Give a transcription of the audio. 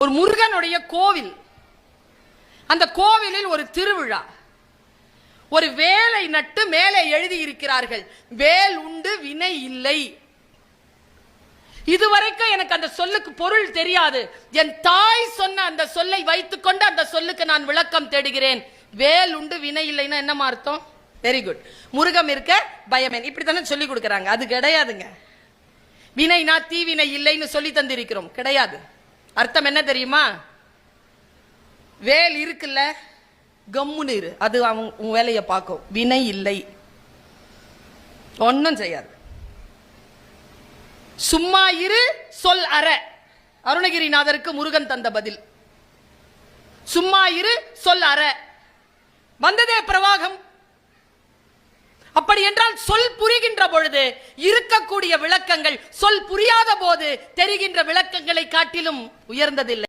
ஒரு முருகனுடைய கோவில், அந்த கோவிலில் ஒரு திருவிழா, ஒரு வேலை நட்டு மேலே எழுதி இருக்கிறார்கள், வேல் உண்டு வினை இல்லை. இதுவரைக்கும் எனக்கு அந்த சொல்லுக்கு பொருள் தெரியாது. என் தாய் சொன்ன அந்த சொல்லை வைத்துக்கொண்டு அந்த சொல்லுக்கு நான் விளக்கம் தேடுகிறேன். வேல் உண்டு வினை இல்லைன்னா என்னமா அர்த்தம்? Very good. முருகம் இருக்க பயமேன், இப்படித்தானே சொல்லி கொடுக்கறாங்க. அது கிடையாதுங்க. வினைனா தீவினை இல்லைன்னு சொல்லி தந்திருக்கிறோம், கிடையாது. அர்த்தம் என்ன தெரியுமா? வேல் இருக்குல்ல, கம்முன்னு இரு, அது உன் வேலையை பார்க்கும். வினை இல்லை, ஒன்னும் செய்யாது. சும்மா இரு சொல் அற, அருணகிரிநாதருக்கு முருகன் தந்த பதில். சும்மா இரு சொல் அற, வந்ததே பிரவாகம். அப்படி என்றால் சொல் புரிகின்ற பொழுது இருக்கக்கூடிய விளக்கங்கள் சொல் புரியாத போது தெரிகின்ற விளக்கங்களை காட்டிலும் உயர்ந்ததில்லை.